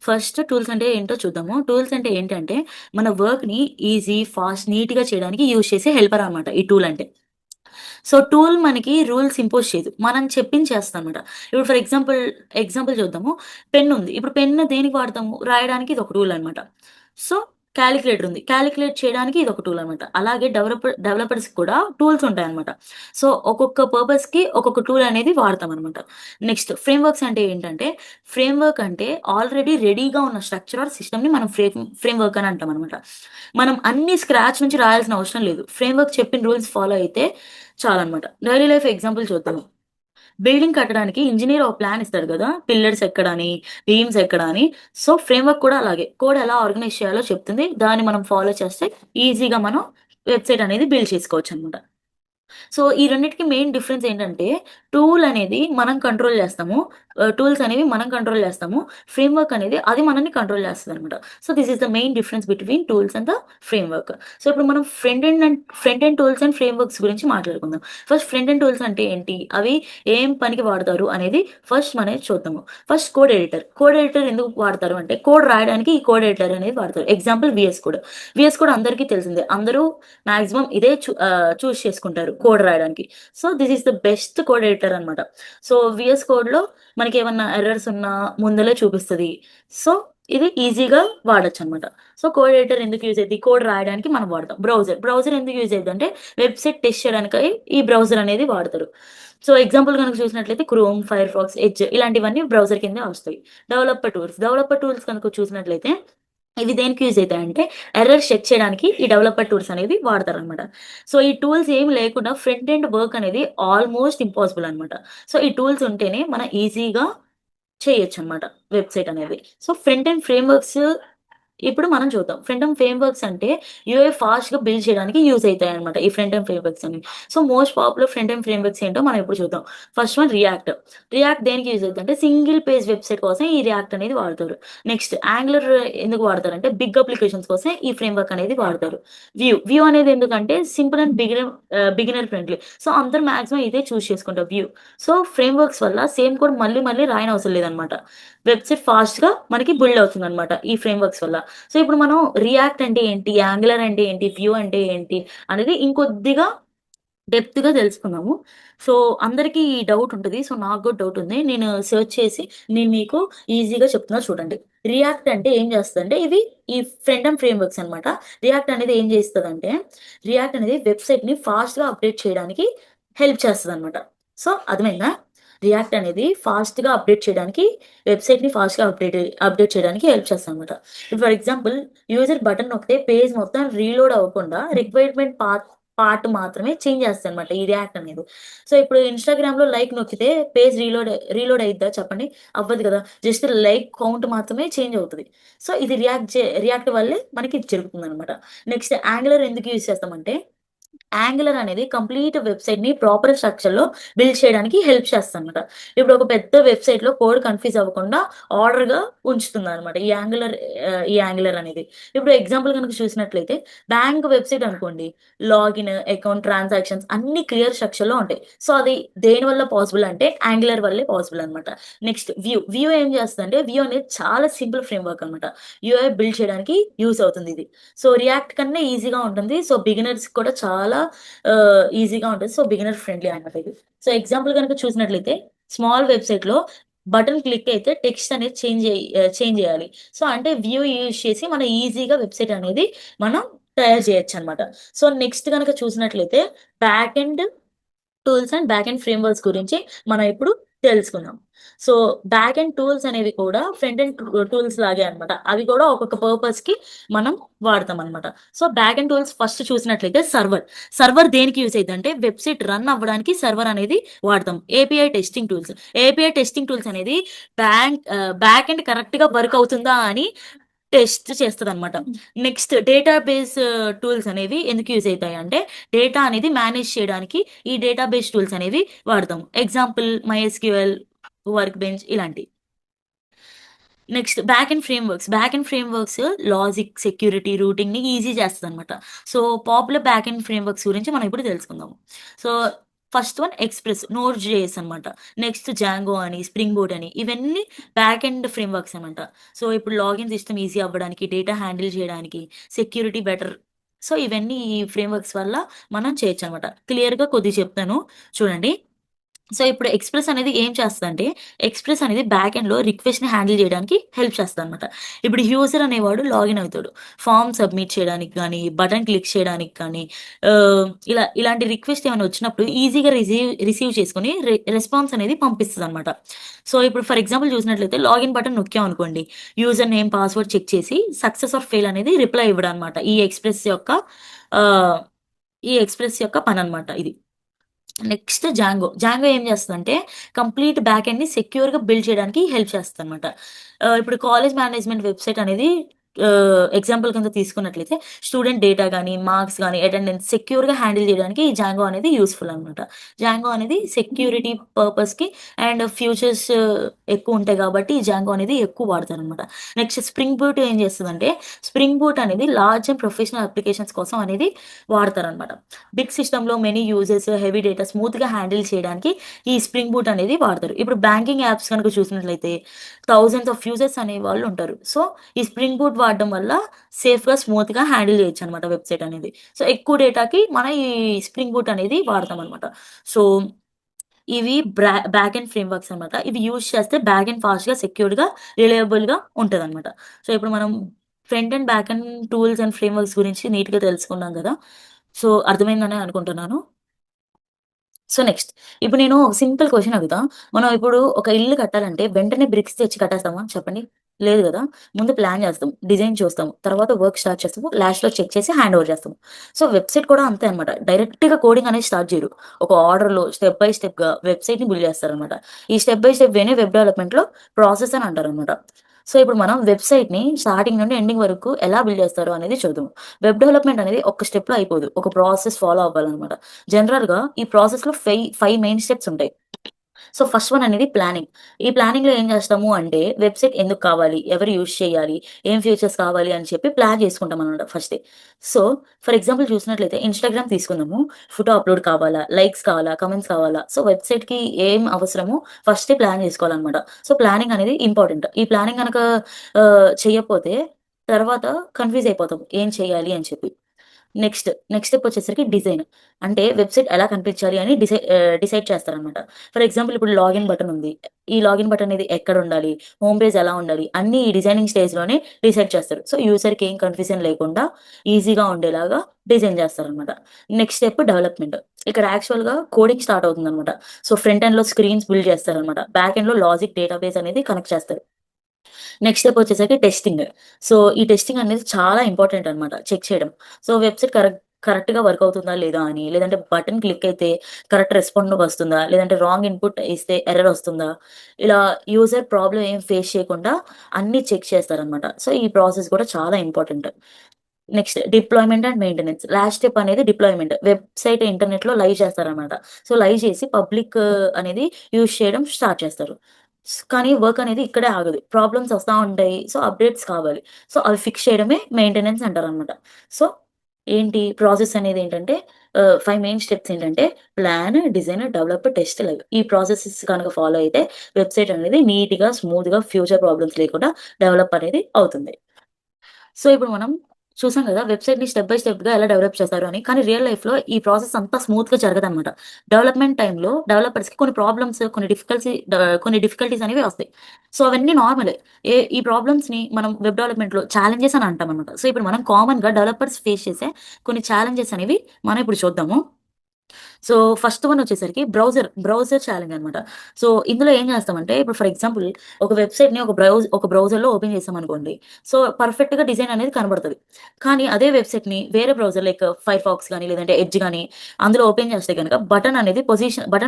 ఫస్ట్ టూల్స్ అంటే ఏంటో చూద్దాము. టూల్స్ అంటే ఏంటంటే మన వర్క్‌ని ఈజీ, ఫాస్ట్, నీట్‌గా చేయడానికి యూజ్ చేసే హెల్పర్ అనమాట ఈ టూల్ అంటే. సో, టూల్ మనకి రూల్స్ ఇంపోజ్ చేయదు. మనం చెప్పింది చేస్తదనమాట. ఇప్పుడు ఫర్ ఎగ్జాంపుల్ చూద్దాము. పెన్నుంది. ఇప్పుడు పెన్ను దేనికి వాడతాము? రాయడానికి ఇదొక టూల్ అనమాట. సో, కాలిక్యులేటర్ ఉంది. కాలిక్యులేట్ చేయడానికి ఇదొక టూల్ అనమాట. అలాగే డెవలపర్స్‌కి కూడా టూల్స్ ఉంటాయనమాట. సో, ఒక్కొక్క పర్పస్‌కి ఒక్కొక్క టూల్ అనేది వాడతామనమాట. నెక్స్ట్ ఫ్రేమ్‌వర్క్స్ అంటే ఏంటంటే, ఫ్రేమ్‌వర్క్ అంటే ఆల్రెడీ రెడీగా ఉన్న స్ట్రక్చర్ ఆర్ సిస్టమ్‌ని మనం ఫ్రేమ్‌వర్క్ అని అంటామనమాట. మనం అన్నీ స్క్రాచ్ నుంచి రాయాల్సిన అవసరం లేదు. ఫ్రేమ్‌వర్క్ చెప్పిన రూల్స్ ఫాలో అయితే చాలనమాట. డైలీ లైఫ్ ఎగ్జాంపుల్ చూద్దాము. బిల్డింగ్ కట్టడానికి ఇంజినీర్ ఒక ప్లాన్ ఇస్తాడు గదా! పిల్లర్స్ ఎక్కడని, బీమ్స్ ఎక్కడని. సో, ఫ్రేమ్‌వర్క్ కూడా అలాగే. కోడ్ ఎలా ఆర్గనైజ్ చేయాలో చెప్తుంది. దాన్ని మనం ఫాలో చేస్తే ఈజీగా మనం వెబ్‌సైట్ అనేది బిల్డ్ చేసుకోవచ్చనమాట. సో, ఈ రెండిటికి మెయిన్ డిఫరెన్స్ ఏంటంటే, టూల్ అనేది మనం కంట్రోల్ జేస్తాము. టూల్స్ అనేవి మనం కంట్రోల్ జేస్తాము. ఫ్రేమ్‌వర్క్ అనేది అది మనల్ని కంట్రోల్ జేస్తదనమాట. So, this is the main difference between tools and the framework. So, ఇప్పుడు మనం front end tools and frameworks గురించి మాట్లాడుకుందాం. ఫస్ట్ ఫ్రంట్ ఎండ్ టూల్స్ అంటే ఏంటి? అవి ఏం పనికి వాడతారు అనేది ఫస్ట్ మనం చూద్దాము. First code editor. Code editor ఎందుకు వాడతారు అంటే, కోడ్ రాయడానికి ఈ కోడ్ ఎడిటర్ అనేది వాడతారు. Example VS code. VS code అందరికీ తెలిసిందే. అందరూ మాక్సిమం ఇదే చూజ్ చేసుకుంటారు కోడ్ రాయడానికి. So, this is the best code editor అనమాట. సో, వీఎస్ కోడ్‌లో మనకేమన్నా ఎర్రర్స్ ఉన్నా ముందలే చూపిస్తది. సో, ఇది ఈజీగా వాడొచ్చనమాట. సో, కోడ్ ఎడిటర్ ఎందుకు యూజ్ అయిద్ది? కోడ్ రాయడానికి మనం వాడతాం. బ్రౌజర్ ఎందుకు యూజ్ అయిద్దంటే వెబ్‌సైట్ టెస్ట్ చేయడానికై ఈ బ్రౌజర్ అనేది వాడతారు. సో, ఎగ్జాంపుల్ గనుక చూసినట్లయితే క్రోమ్, ఫైర్‌ఫాక్స్, ఎడ్జ్ ఇలాంటివన్నీ బ్రౌజర్ కిందే వస్తాయి. డెవలపర్ టూల్స్ కనుక చూసినట్లయితే ఇవి దేనికి యూజ్ అయితాయంటే, ఎర్రర్స్ చెక్ చేయడానికి ఈ డెవలపర్ టూల్స్ అనేవి వాడతారనమాట. సో, ఈ టూల్స్ ఏమి లేకుండా ఫ్రంట్ ఎండ్ వర్క్ అనేది ఆల్‌మోస్ట్ ఇంపాసిబుల్ అనమాట. సో, ఈ టూల్స్ ఉంటేనే మనం ఈజీగా చేయొచ్చనమాట వెబ్‌సైట్ అనేది. సో, ఫ్రంట్ ఎండ్ ఫ్రేమ్‌వర్క్స్ ఇప్పుడు మనం చూద్దాం. ఫ్రంట్ ఎండ్ ఫ్రేమ్‌వర్క్స్ అంటే యూఐ ఫాస్ట్‌గా బిల్డ్ చేయడానికి యూజ్ అయితాయన్నమాట. ఈ ఫ్రంట్ ఎండ్ ఫ్రేమ్‌వర్క్స్ అనేవి. So, most popular front end frameworks ఏంటో మనం ఇప్పుడు చూద్దాం. First one react. రియాక్ట్ దేనికి యూజ్ అయిద్దంటే సింగిల్ పేజ్ వెబ్‌సైట్ కోసం ఈ రియాక్ట్ అనేది వాడతారు. నెక్స్ట్ యాంగులర్ ఎందుకు వాడతారంటే బిగ్ అప్లికేషన్స్ కోసం ఈ ఫ్రేమ్‌వర్క్ అనేది వాడతారు. వ్యూ అనేది ఎందుకంటే simple and beginner friendly. So, అందరూ మాక్సిమం ఇదే చూజ్ చేసుకుంటారు వ్యూ. సో, ఫ్రేమ్‌వర్క్స్ వల్ల సేమ్ కోడ్ మళ్ళీ మళ్ళీ రాయనవసరం లేదన్నమాట. వెబ్‌సైట్ ఫాస్ట్‌గా మనకి బిల్డ్ అవుతుందన్నమాట ఈ ఫ్రేమ్‌వర్క్స్ వల్ల. సో, ఇప్పుడు మనం రియాక్ట్ అంటే ఏంటి? యాంగులర్ అంటే ఏంటి? వ్యూ అంటే ఏంటి? అనేది ఇంకొద్దిగా డెప్త్‌గా తెలుసుకుందాము. సో, అందరికీ ఈ డౌట్ ఉంటది. సో, నాకు గూడా డౌట్ ఉంది. నేను సెర్చ్ చేసి నేను మీకు ఈజీగా చెప్తున్నా చూడండి. రియాక్ట్ అంటే ఏం చేస్తదంటే ఇది ఈ ఫ్రంట్ ఎండ్ ఫ్రేమ్‌వర్క్స్ అన్నమాట. రియాక్ట్ అనేది ఏం చేస్తదంటే రియాక్ట్ అనేది వెబ్‌సైట్‌ని ఫాస్ట్‌గా అప్‌డేట్ చేయడానికి హెల్ప్ చేస్తదన్నమాట. సో, అర్థమైందా? రియాక్ట్ అనేది ఫాస్ట్‌గా అప్‌డేట్ చేయడానికి వెబ్‌సైట్‌ని ఫాస్ట్‌గా అప్‌డేట్ చేయడానికి హెల్ప్ చేస్తదన్నమాట. ఫర్ ఎగ్జాంపుల్ యూజర్ బటన్ నొక్కితే పేజ్ మొత్తం రీలోడ్ అవ్వకుండా రిక్వైర్మెంట్ పార్ట్ మాత్రమే చేంజ్ చేస్తదనమాట ఈ రియాక్ట్ అనేది. సో, ఇప్పుడు ఇన్‌స్టాగ్రామ్‌లో లైక్ నొక్కితే పేజ్ రీలోడ్ అయిద్దా చెప్పండి? అవ్వదు కదా! జస్ట్ లైక్ కౌంట్ మాత్రమే చేంజ్ అవుతది. సో, ఇది రియాక్ట్ వల్లే మనకి ఇది జరుగుతుందనమాట. నెక్స్ట్ యాంగులర్ ఎందుకు యూజ్ చేస్తామంటే యాంగులర్ అనేది కంప్లీట్ వెబ్‌సైట్‌ని ప్రాపర్ స్ట్రక్చర్‌లో బిల్డ్ చేయడానికి హెల్ప్ చేస్తదనమాట. ఇప్పుడు ఒక పెద్ద వెబ్‌సైట్‌లో కోడ్ కన్‌ఫ్యూజ్ అవ్వకుండా ఆర్డర్‌గా ఉంచుతుందనమాట. ఈ యాంగులర్ అనేది. ఇప్పుడు ఎగ్జాంపుల్ గనుక చూసినట్లయితే బ్యాంక్ వెబ్‌సైట్ అనుకోండి. లాగిన్, అకౌంట్ ట్రాన్సాక్షన్స్ అన్నీ క్లియర్ స్ట్రక్చర్‌లో ఉంటాయి. సో, అది దేనివల్ల పాసిబుల్ అంటే యాంగులర్ వల్లే పాసిబుల్ అనమాట. నెక్స్ట్ వ్యూ ఏం చేస్తదంటే వ్యూ అనేది చాలా సింపుల్ ఫ్రేమ్‌వర్క్ అనమాట. యూఐ బిల్డ్ చేయడానికి యూజ్ అవుతుంది ఇది. సో, రియాక్ట్ కన్నా ఈజీగా ఉంటుంది. సో, బిగినర్స్‌కి కూడా చాలా ఈజీగా ఉంటది. సో, బిగినర్ ఫ్రెండ్లీ అనమాట ఇది. సో, ఎగ్జాంపుల్ గనుక చూసినట్లయితే స్మాల్ వెబ్‌సైట్‌లో బటన్ క్లిక్ అయితే టెక్స్ట్ అనేది చేంజ్ చేయాలి. సో, అంటే వ్యూ యూజ్ చేసి మనం ఈజీగా వెబ్‌సైట్ అనేది మనం తయారు చేయొచ్చనమాట. సో, నెక్స్ట్ గనక చూసినట్లయితే back end tools and back end frameworks గురించి మనం ఇప్పుడు తెలుసుకుందాం. సో, బ్యాక్ ఎండ్ టూల్స్ అనేవి కూడా ఫ్రంట్ ఎండ్ టూల్స్ లాగే అన్నమాట. అవి కూడా ఒక్కొక్క పర్పస్‌కి మనం వాడతామన్నమాట. So, back end tools first చూసినట్లయితే సర్వర్. సర్వర్ దేనికి యూజ్ అయిద్దంటే వెబ్‌సైట్ రన్ అవ్వడానికి సర్వర్ అనేది వాడతాం. API testing tools. API testing tools అనేది బ్యాక్ ఎండ్ కరెక్ట్‌గా వర్క్ అవుతుందా అని టెస్ట్ చేస్తదనమాట. నెక్స్ట్ డేటాబేస్ టూల్స్ అనేవి ఎందుకు యూజ్ అయితాయంటే, డేటా అనేది మేనేజ్ చేయడానికి ఈ డేటాబేస్ టూల్స్ అనేవి వాడతాం. ఎగ్జాంపుల్ మైఎస్‌క్యూఎల్, వర్క్ బెంచ్ ఇలాంటియి. Next back end frameworks. Back end frameworks logic, security, రూటింగ్‌ని easy చేస్తదనమాట. So, popular back end frameworks గురించి మనం ఇప్పుడు తెలుసుకుందాం. So, first one express, node JS అనమాట. నెక్స్ట్ జాంగో అని, స్ప్రింగ్ బూట్ అని ఇవన్నీ బ్యాక్ ఎండ్ ఫ్రేమ్‌వర్క్స్ అనమాట. సో, ఇప్పుడు లాగిన్ సిస్టమ్ ఈజీ అవ్వడానికి, డేటా హ్యాండిల్ చేయడానికి, సెక్యూరిటీ బెటర్. సో, ఇవన్నీ ఈ ఫ్రేమ్‌వర్క్స్ వల్ల మనం చేయొచ్చనమాట. క్లియర్‌గా కొద్దిగా చెప్తాను చూడండి. సో, ఇప్పుడు ఎక్స్‌ప్రెస్ అనేది ఏం చేస్తదంటే, ఎక్స్‌ప్రెస్ అనేది బ్యాక్ ఎండ్‌లో రిక్వెస్ట్‌ని హ్యాండిల్ చేయడానికి హెల్ప్ చేస్తదనమాట. ఇప్పుడు యూజర్ అనేవాడు లాగిన్ అవుతాడు. ఫార్మ్ సబ్మిట్ చేయడానికి గానీ, బటన్ క్లిక్ చేయడానికి కానీ, ఇలాంటి రిక్వెస్ట్ ఏమైనా వచ్చినప్పుడు ఈజీగా రిసీవ్ చేసుకొని రెస్పాన్స్ అనేది పంపిస్తదనమాట. సో, ఇప్పుడు ఫర్ ఎగ్జాంపుల్ చూసినట్లయితే లాగిన్ బటన్ నొక్కామనుకోండి, యూజర్ నేమ్, పాస్వర్డ్ చెక్ చేసి సక్సెస్ ఆర్ ఫెయిల్ అనేది రిప్లై ఇవ్వడం అనమాట. ఆహ్, ఈ ఎక్స్‌ప్రెస్ యొక్క పననమాట ఇది. Next Django. జాంగో ఏం చేస్తదంటే, కంప్లీట్ బ్యాక్ ఎండ్‌ని సెక్యూర్‌గా బిల్డ్ చేయడానికి హెల్ప్ చేస్తదనమాట. ఇప్పుడు కాలేజ్ మేనేజ్‌మెంట్ వెబ్‌సైట్ అనేది ఎగ్జాంపుల్ కింద తీసుకున్నట్లయితే, స్టూడెంట్ డేటా గాని, మార్క్స్ గాని, అటెండెన్స్ సెక్యూర్‌గా హ్యాండిల్ చేయడానికి ఈ జాంగో అనేది యూజ్‌ఫుల్ అనమాట. జాంగో అనేది సెక్యూరిటీ పర్పస్‌కి అండ్ ఫ్యూచర్స్ ఎక్కువుంటాయి కాబట్టి, ఈ జాంగో అనేది ఎక్కువ వాడతారనమాట. నెక్స్ట్ స్ప్రింగ్ బూట్ ఏం చేస్తదంటే, స్ప్రింగ్ బూట్ అనేది లార్జ్ అండ్ ప్రొఫెషనల్ అప్లికేషన్స్ కోసం అనేది వాడతారనమాట. బిగ్ సిస్టమ్‌లో మెనీ యూజర్స్, హెవీ డేటా స్మూత్‌గా హ్యాండిల్ చేయడానికి ఈ స్ప్రింగ్ బూట్ అనేది వాడతారు. ఇప్పుడు బ్యాంకింగ్ యాప్స్ గనుక చూసినట్లయితే థౌసండ్స్ ఆఫ్ యూజర్స్ అనేవాళ్ళు ఉంటారు. సో, ఈ స్ప్రింగ్ బూట్ వాడడం వల్ల సేఫ్‌గా, స్మూత్‌గా హ్యాండిల్ చేయొచ్చనమాట వెబ్‌సైట్ అనేది. సో, ఎక్కువ డేటాకి మనం ఈ స్ప్రింగ్ బూట్ అనేది వాడతామనమాట. సో, ఇవి బ్యాక్ ఎండ్ ఫ్రేమ్‌వర్క్స్ అనమాట. ఇవి యూజ్ చేస్తే బ్యాక్ ఎండ్ ఫాస్ట్‌గా, సెక్యూర్డ్‌గా, రిలయబుల్‌గా ఉంటదనమాట. సో, ఇప్పుడు మనం front end, back end tools and frameworks గురించి నీట్‌గా తెలుసుకున్నాం గదా! సో, అర్థమైందనే అనుకుంటున్నాను. సో, నెక్స్ట్ ఇప్పుడు నేను ఒక సింపుల్ క్వెషన్ అడుగుతా. మనం ఇప్పుడు ఒక ఇల్లు కట్టాలంటే వెంటనే బ్రిక్స్ తెచ్చి కట్టేస్తామా చెప్పండి? లేదు గదా! ముందు ప్లాన్ జేస్తాం. డిజైన్ చూస్తాము. తర్వాత వర్క్ స్టార్ట్ చేస్తాము. లాస్ట్‌లో చెక్ చేసి హ్యాండ్ ఓవర్ చేస్తాము. సో, వెబ్‌సైట్ కూడా అంతే అనమాట. డైరెక్ట్‌గా కోడింగ్ అనేది స్టార్ట్ జేయరు. ఒక ఆర్డర్‌లో స్టెప్ బై స్టెప్‌గా వెబ్‌సైట్‌ని బిల్డ్ చేస్తారనమాట. ఈ స్టెప్ బై స్టెప్ వేనే వెబ్ డెవలప్‌మెంట్‌లో ప్రాసెస్ అని అంటారనమాట. సో, ఇప్పుడు మనం వెబ్‌సైట్‌ని స్టార్టింగ్ నుండి ఎండింగ్ వరకు ఎలా బిల్డ్ చేస్తారో అనేది చూద్దాం. వెబ్ డెవలప్‌మెంట్ అనేది ఒక స్టెప్‌లో అయిపోదు. ఒక ప్రాసెస్ ఫాలో అవ్వాలనమాట. జనరల్‌గా ఈ ప్రాసెస్‌లో 5 మెయిన్ స్టెప్స్ ఉంటాయి. సో, ఫస్ట్ వన్ అనేది ప్లానింగ్. ఈ ప్లానింగ్‌లో ఏం చేస్తాము అంటే, వెబ్‌సైట్ ఎందుకు కావాలి? ఎవరు యూజ్ చేయాలి? ఏం ఫీచర్స్ కావాలి? అని చెప్పి ప్లాన్ చేసుకుంటామనమాట ఫస్టే. సో, ఫర్ ఎగ్జాంపుల్ చూసినట్లయితే ఇన్‌స్టాగ్రామ్ తీసుకుందాము. ఫోటో అప్‌లోడ్ కావాలా? లైక్స్ కావాలా? కామెంట్స్ కావాలా? సో, వెబ్‌సైట్‌కి ఏం అవసరమో ఫస్టే ప్లాన్ చేసుకోవాలనమాట. సో, ప్లానింగ్ అనేది ఇంపార్టెంట్. ఈ ప్లానింగ్ గనక చెయ్యకపోతే తర్వాత కన్‌ఫ్యూజ్ అయిపోతాం. ఏం చేయాలి అని చెప్పి. నెక్స్ట్ స్టెప్ వచ్చేసరికి డిజైన్. అంటే వెబ్‌సైట్ ఎలా కనిపించాలి అని డిసైడ్ చేస్తారనమాట. ఫర్ ఎగ్జాంపుల్ ఇప్పుడు లాగిన్ బటన్ ఉంది. ఈ లాగిన్ బటన్ అనేది ఎక్కడుండాలి? హోమ్ పేజ్ ఎలా ఉండాలి? అన్నీ ఈ డిజైనింగ్ స్టేజ్‌లోనే డిసైడ్ చేస్తారు. సో, యూజర్‌కి ఏం కన్‌ఫ్యూజన్ లేకుండా ఈజీగా ఉండేలాగా డిజైన్ చేస్తారనమాట. Next step development. ఇక్కడ యాక్చువల్‌గా కోడింగ్ స్టార్ట్ అవుతుందనమాట. సో, ఫ్రంట్ ఎండ్‌లో స్క్రీన్స్ బిల్డ్ చేస్తారనమాట. బ్యాక్ ఎండ్‌లో లాజిక్ డేటాబేస్ అనేది కనెక్ట్ చేస్తారు. నెక్స్ట్ స్టెప్ వచ్చేసరికి టెస్టింగ్. సో, ఈ టెస్టింగ్ అనేది చాలా ఇంపార్టెంట్ అన్నమాట. చెక్ చేయడం. సో, వెబ్‌సైట్ కరెక్ట్‌గా వర్క్ అవుతుందా లేదా అని, లేదంటే బటన్ క్లిక్ అయితే కరెక్ట్ రెస్పాండ్ వస్తుందా? లేదంటే రాంగ్ ఇన్‌పుట్ ఇస్తే ఎర్రర్ వస్తుందా? ఇలా యూజర్ ప్రాబ్లమ్ ఏం ఫేస్ చేయకుండా అన్నీ చెక్ చేస్తారన్నమాట. సో, ఈ ప్రాసెస్ కూడా చాలా important. Next deployment and maintenance. Last step అనేది డిప్లాయ్‌మెంట్. వెబ్‌సైట్ ఇంటర్నెట్‌లో లైవ్ చేస్తారనమాట. సో, లైవ్ చేసి పబ్లిక్ అనేది యూజ్ చేయడం స్టార్ట్ చేస్తారు. కానీ వర్క్ అనేది ఇక్కడే ఆగదు. ప్రాబ్లమ్స్ వస్తా ఉంటాయి. సో, అప్‌డేట్స్ కావాలి. సో, అవి ఫిక్స్ చేయడమే మెయింటెనెన్స్ అంటారనమాట. సో, ఏంటి ప్రాసెస్ అనేదేంటంటే 5 మెయిన్ స్టెప్స్ ఏంటంటే plan, design, develop, test, live. ఈ ప్రాసెసెస్ గనక ఫాలో అయితే వెబ్‌సైట్ అనేది నీట్‌గా, స్మూత్‌గా ఫ్యూచర్ ప్రాబ్లమ్స్ లేకుండా డెవలప్ అనేది అవుతుంది. సో, ఇప్పుడు మనం చూసాం గదా! వెబ్‌సైట్‌ని స్టెప్ బై స్టెప్‌గా ఎలా డెవలప్ చేస్తారు అని. కానీ రియల్ లైఫ్‌లో ఈ ప్రాసెస్ అంతా స్మూత్‌గా జరగదనమాట. డెవలప్‌మెంట్ టైమ్‌లో డెవలపర్స్‌కి కొన్ని ప్రాబ్లమ్స్, కొన్ని డిఫికల్టీస్ అనేవి వస్తాయి. సో, అవన్నీ నార్మలే. ఈ ప్రాబ్లమ్స్‌ని మనం వెబ్ డెవలప్‌మెంట్‌లో ఛాలెంజెస్ అని అంటామనమాట. సో, ఇప్పుడు మనం కామన్‌గా డెవలపర్స్ ఫేస్ చేసే కొన్ని ఛాలెంజెస్ అనేవి మనం ఇప్పుడు చూద్దాము. సో, ఫస్ట్ వన్ వచ్చేసరికి బ్రౌజర్ ఛాలెంజ్ అనమాట. సో, ఇందులో ఏం చేస్తామంటే ఇప్పుడు ఫర్ ఎగ్జాంపుల్ ఒక వెబ్‌సైట్‌ని ఒక బ్రౌజర్‌లో ఓపెన్ చేసామనుకోండి. సో, పర్ఫెక్ట్‌గా డిజైన్ అనేది కనబడతది. కానీ అదే వెబ్‌సైట్‌ని వేరే బ్రౌజర్ లైక్ ఫైర్‌ఫాక్స్ గాని, లేదంటే ఎడ్జ్ గాని అందులో ఓపెన్ చేస్తే గనక బటన్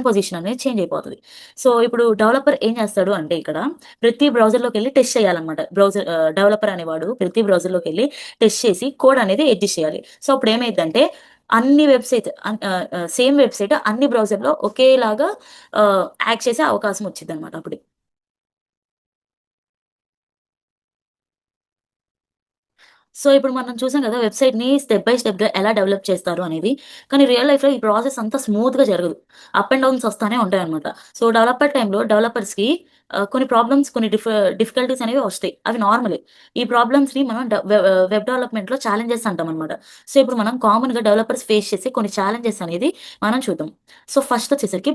పొజిషన్ అనేది చేంజ్ అయిపోతది. సో, ఇప్పుడు డెవలపర్ ఏం చేస్తాడు అంటే ఇక్కడ ప్రతి బ్రౌజర్‌లోకెళ్ళి టెస్ట్ చేయాలన్నమాట. డెవలపర్ అనేవాడు ప్రతి బ్రౌజర్‌లోకెళ్ళి టెస్ట్ చేసి కోడ్ అనేది ఎడ్జిస్ట్ చేయాలి. సో, అప్పుడేమైద్దంటే అన్ని వెబ్‌సైట్స్ సేమ్ వెబ్‌సైట్ అన్ని బ్రౌజర్‌లో ఒకేలాగా యాక్ట్ చేసే అవకాశం వచ్చిద్దనమాట అప్పుడు. సో, ఇప్పుడు మనం చూసాం గదా! వెబ్‌సైట్‌ని స్టెప్ బై స్టెప్‌గా ఎలా డెవలప్ చేస్తారు అనేది. కానీ రియల్ లైఫ్‌లో ఈ ప్రాసెస్ అంతా స్మూత్‌గా జరగదు. అప్ అండ్ డౌన్స్ వస్తానే ఉంటాయన్నమాట. సో, డెవలపర్స్‌కి కొన్ని ప్రాబ్లమ్స్, డిఫికల్టీస్ అనేవి వస్తాయి. అవి నార్మలే. ఈ ప్రాబ్లమ్స్‌ని మనం వెబ్ డెవలప్‌మెంట్‌లో ఛాలెంజెస్ అంటామన్నమాట. సో, ఇప్పుడు మనం కామన్‌గా డెవలపర్స్ ఫేస్ చేసే కొన్ని ఛాలెంజెస్ అనేది మనం చూద్దాం. సో, ఫస్ట్ వచ్చేసరికి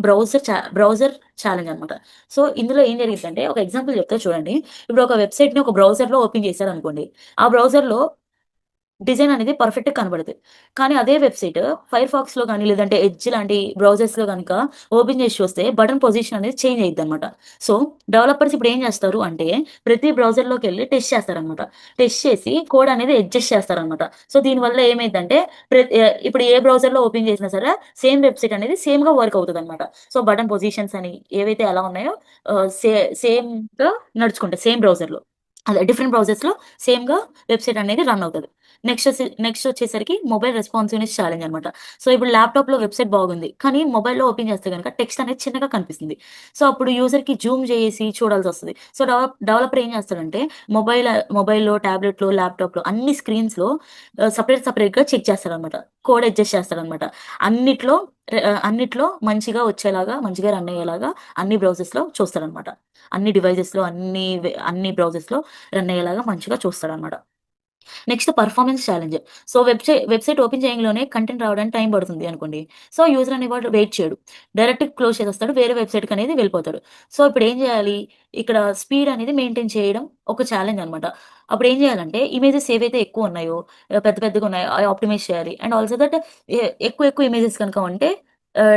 బ్రౌజర్ ఛాలెంజ్ అన్నమాట. సో, ఇందులో ఏం జరిగిద్దంటే ఒక ఎగ్జాంపుల్ చెప్తా చూడండి. ఇప్పుడు ఒక వెబ్‌సైట్‌ని ఒక బ్రౌజర్‌లో ఓపెన్ చేశారనుకోండి. ఆ బ్రౌజర్‌లో డిజైన్ అనేది పర్ఫెక్ట్‌గా కనబడతది. కానీ అదే వెబ్‌సైట్ ఫైర్‌ఫాక్స్‌లో గాని, లేదంటే ఎడ్జ్ లాంటి బ్రౌజర్స్‌లో గనుక ఓపెన్ చేసి చూస్తే బటన్ పొజిషన్ అనేది చేంజ్ అయిద్దనమాట. సో, డెవలపర్స్ ఇప్పుడు ఏం చేస్తారు అంటే, ప్రతి బ్రౌజర్‌లోకెళ్ళి టెస్ట్ చేస్తారనమాట. టెస్ట్ చేసి కోడ్ అనేది అడ్జస్ట్ చేస్తారనమాట. సో, దీనివల్ల ఏమైద్దంటే, ఇప్పుడు ఏ బ్రౌజర్‌లో ఓపెన్ చేసినా సరే, సేమ్ వెబ్‌సైట్ అనేది సేమ్‌గా వర్క్ అవుతదనమాట. సో, బటన్ పొజిషన్స్ అని ఏవైతే ఎలా ఉన్నాయో ఆహ్, సే సేమ్‌గా నడుచుకుంటాయి సేమ్ బ్రౌజర్‌లో. అదే డిఫరెంట్ బ్రౌజర్స్‌లో సేమ్‌గా వెబ్‌సైట్ అనేది రన్ అవుతది. నెక్స్ట్ వచ్చేసరికి మొబైల్ రెస్పాన్సివ్‌నెస్ ఛాలెంజ్ అనమాట. సో, ఇప్పుడు ల్యాప్‌టాప్‌లో వెబ్‌సైట్ బాగుంది. కానీ మొబైల్‌లో ఓపెన్ చేస్తే గనక టెక్స్ట్ అనేది చిన్నగా కనిపిస్తుంది. సో, అప్పుడు యూజర్‌కి జూమ్ చేసి చూడాల్సొస్తది. సో, డెవలపర్ ఏం చేస్తాడంటే మొబైల్‌లో, టాబ్లెట్‌లో, ల్యాప్‌టాప్‌లో అన్ని స్క్రీన్స్‌లో సెపరేట్‌గా చెక్ చేస్తాడనమాట. కోడ్ అడ్జస్ట్ చేస్తాడనమాట. అన్నిట్లో అన్నిట్లో మంచిగా రన్ అయ్యేలాగా అన్ని బ్రౌజర్స్‌లో చూస్తాడనమాట. అన్ని బ్రౌజర్స్‌లో రన్ అయ్యేలాగా మంచిగా చూస్తాడనమాట. Next performance challenge. So, website open చేయంగానే కంటెంట్ రావడానికి టైం పడుతుంది అనుకోండి. సో, యూజర్ అనేవాడు వెయిట్ చేయడు. డైరెక్ట్‌గా క్లోజ్ చేసేస్తాడు. వేరే వెబ్‌సైట్‌కనేది వెళ్ళిపోతాడు. సో, ఇప్పుడేం చేయాలి? ఇక్కడ స్పీడ్ అనేది మెయింటైన్ చేయడం ఒక ఛాలెంజ్ అనమాట. అప్పుడేం చేయాలంటే ఇమేజెస్ ఏవైతే ఎక్కువున్నాయో, పెద్ద పెద్దగున్నాయో అయి ఆప్టిమైజ్ చేయాలి. అండ్ ఆల్సో దట్ ఎక్కువ ఇమేజెస్ గనుక ఉంటే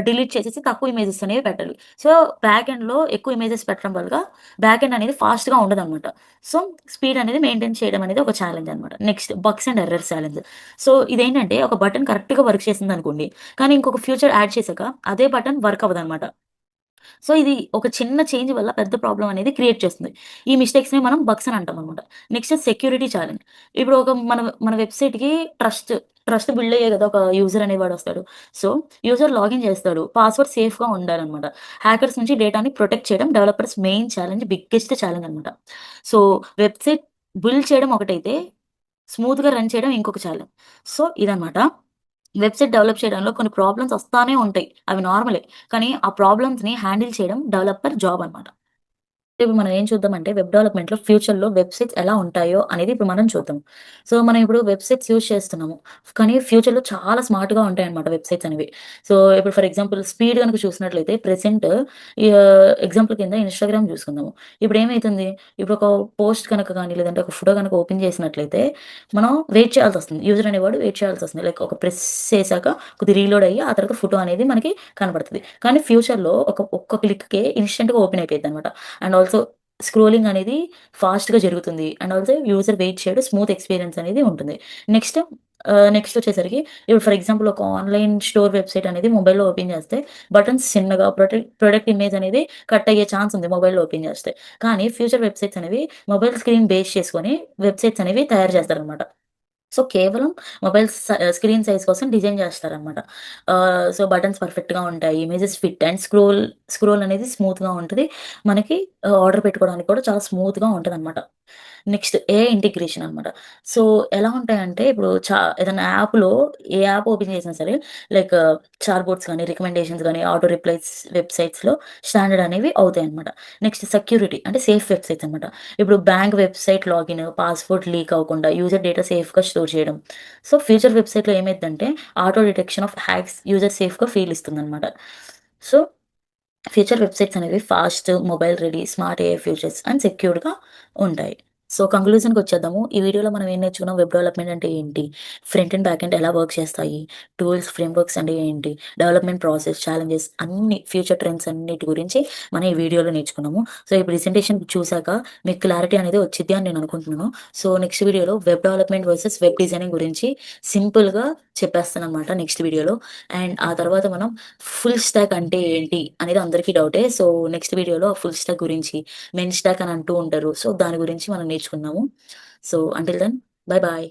డిలీట్ చేసేసి తక్కువ ఇమేజెస్ అనేవి పెట్టాలి. సో, బ్యాక్ ఎండ్‌లో ఎక్కువ ఇమేజెస్ పెట్టడం వల్ల బ్యాక్ ఎండ్ అనేది ఫాస్ట్‌గా ఉండదనమాట. సో, స్పీడ్ అనేది మెయింటైన్ చేయడం అనేది ఒక ఛాలెంజ్ అనమాట. Next bugs and errors challenge. So, ఇదేంటంటే ఒక బటన్ కరెక్ట్‌గా వర్క్ చేసిందనుకోండి. కానీ ఇంకొక ఫ్యూచర్ యాడ్ చేసాక అదే బటన్ వర్క్ అవ్వదనమాట. సో, ఇది ఒక చిన్న చేంజ్ వల్ల పెద్ద ప్రాబ్లమ్ అనేది క్రియేట్ చేస్తుంది. ఈ మిస్టేక్స్‌ని మనం బగ్స్ అని అంటామనమాట. Next security challenge. ఇప్పుడు ఒక మన వెబ్‌సైట్‌కి ట్రస్ట్ బిల్డ్ అయ్యే కదా! ఒక యూజర్ అనేవాడొస్తాడు. సో, యూజర్ లాగిన్ చేస్తాడు. పాస్వర్డ్ సేఫ్‌గా ఉండాలనమాట. హ్యాకర్స్ నుంచి డేటాని ప్రొటెక్ట్ చేయడం developers main challenge, biggest challenge అనమాట. సో, వెబ్‌సైట్ బిల్డ్ చేయడం ఒకటైతే, స్మూత్‌గా రన్ చేయడం ఇంకొక ఛాలెంజ్. సో, ఇదనమాట. వెబ్‌సైట్ డెవలప్ చేయడంలో కొన్ని ప్రాబ్లమ్స్ వస్తానే ఉంటాయి. అవి నార్మలే. కానీ ఆ ప్రాబ్లమ్స్‌ని హ్యాండిల్ చేయడం డెవలపర్ జాబ్ అనమాట. ఇప్పుడు మనం ఏం చూద్దామంటే వెబ్ డెవలప్‌మెంట్‌లో ఫ్యూచర్‌లో వెబ్‌సైట్స్ ఎలా ఉంటాయో అనేది ఇప్పుడు మనం చూద్దాం. సో, మనం ఇప్పుడు వెబ్‌సైట్స్ యూజ్ చేస్తున్నాము. కానీ ఫ్యూచర్‌లో చాలా స్మార్ట్‌గా ఉంటాయన్నమాట వెబ్‌సైట్స్ అనేవి. సో, ఇప్పుడు ఫర్ ఎగ్జాంపుల్ స్పీడ్ గనుక చూసినట్లయితే ప్రెజెంట్ ఎగ్జాంపుల్ కింద ఇన్‌స్టాగ్రామ్ చూసుకుందాము. ఇప్పుడు ఏమైతుంది? ఇప్పుడు ఒక పోస్ట్ గనక గాని లేదంటే ఒక ఫోటో గనక ఓపెన్ చేసినట్లయితే మనం వెయిట్ చేయాల్సొస్తుంది. యూజర్ అనేవాడు వెయిట్ చేయాల్సొస్తుంది. లైక్ ఒక ప్రెస్ చేసాక కొద్దిగా రీలోడ్ అయ్యి ఆ తర్వాత ఫోటో అనేది మనకి కనపడతది. కానీ ఫ్యూచర్‌లో ఒక్క క్లిక్‌కే ఇన్‌స్టంట్‌గా ఓపెన్ అయిపోయిద్దనమాట. అండ్ ఆల్సో స్క్రోలింగ్ అనేది ఫాస్ట్‌గా జరుగుతుంది. అండ్ ఆల్సో యూజర్ వెయిట్ చేయడు. స్మూత్ ఎక్స్‌పీరియన్స్ అనేది ఉంటుంది. నెక్స్ట్ నెక్స్ట్ వచ్చేసరికి ఇప్పుడు ఫర్ ఎగ్జాంపుల్ ఒక ఆన్‌లైన్ స్టోర్ వెబ్‌సైట్ అనేది మొబైల్‌లో ఓపెన్ చేస్తే బటన్స్ చిన్నగా ప్రొడక్ట్ ఇమేజ్ అనేది కట్ అయ్యే ఛాన్స్ ఉంది మొబైల్‌లో ఓపెన్ చేస్తే. కానీ ఫ్యూచర్ వెబ్‌సైట్స్ అనేవి మొబైల్ స్క్రీన్ బేస్ చేసుకొని వెబ్‌సైట్స్ అనేవి తయారు చేస్తారనమాట. సో, కేవలం స్క్రీన్ సైజ్ కోసం డిజైన్ జేస్తారనమాట. సో, బటన్స్ పర్ఫెక్ట్‌గా ఉంటాయి. ఇమేజెస్ ఫిట్ అండ్ స్క్రోల్ అనేది స్మూత్‌గా ఉంటది. మనకి ఆర్డర్ పెట్టుకోవడానికి కూడా చాలా స్మూత్‌గా ఉంటదనమాట. నెక్స్ట్ ఏఐ ఇంటిగ్రేషన్ అనమాట. సో, ఎలా ఉంటాయంటే ఇప్పుడు ఏదైనా యాప్‌లో ఏ యాప్ ఓపెన్ చేసినా సరే లైక్ చాట్ బోట్స్ గాని, రికమెండేషన్స్ గాని, ఆటో రిప్లైస్ వెబ్‌సైట్స్‌లో స్టాండర్డ్ అనేవి అవుతాయన్నమాట. నెక్స్ట్ సెక్యూరిటీ అంటే సేఫ్ వెబ్‌సైట్స్ అనమాట. ఇప్పుడు bank website login, password leak అవ్వకుండా యూజర్ డేటా సేఫ్‌గా స్టోర్ చేయడం. సో, ఫ్యూచర్ వెబ్‌సైట్‌లో ఏమైద్దంటే auto detection of hacks user సేఫ్‌గా ఫీల్ ఇస్తుందనమాట. సో, ఫ్యూచర్ వెబ్‌సైట్స్ అనేవి fast, mobile ready, smart AI features and సెక్యూర్డ్‌గా ఉంటాయి. సో, కంక్లూజన్‌కొచ్చేద్దాము. ఈ వీడియోలో మనం ఏం నేర్చుకున్నాం? వెబ్ డెవలప్‌మెంట్ అంటే ఏంటి? ఫ్రంట్ అండ్, బ్యాక్ ఎండ్ ఎలా వర్క్ చేస్తాయి? టూల్స్, ఫ్రేమ్‌వర్క్స్ అంటే ఏంటి? డెవలప్‌మెంట్ ప్రాసెస్, ఛాలెంజెస్ అన్ని ఫ్యూచర్ ట్రెండ్స్ అన్నిటి గురించి మనం ఈ వీడియోలో నేర్చుకున్నాము. సో, ఈ ప్రెజెంటేషన్ చూసాక మీకు క్లారిటీ అనేది వచ్చిద్ది అని నేను అనుకుంటున్నాను. సో, నెక్స్ట్ వీడియోలో web development versus web designing గురించి సింపుల్‌గా చెప్పేస్తాననమాట నెక్స్ట్ వీడియోలో. అండ్ ఆ తర్వాత మనం ఫుల్ స్టాక్ అంటే ఏంటి అనేది అందరికీ డౌటే. సో, నెక్స్ట్ వీడియోలో ఫుల్ స్టాక్ గురించి, మెయిన్ స్టాక్ అని అంటూ ఉంటారు. సో, దాని గురించి మనం నేర్చుకుందాము. So, until then bye bye.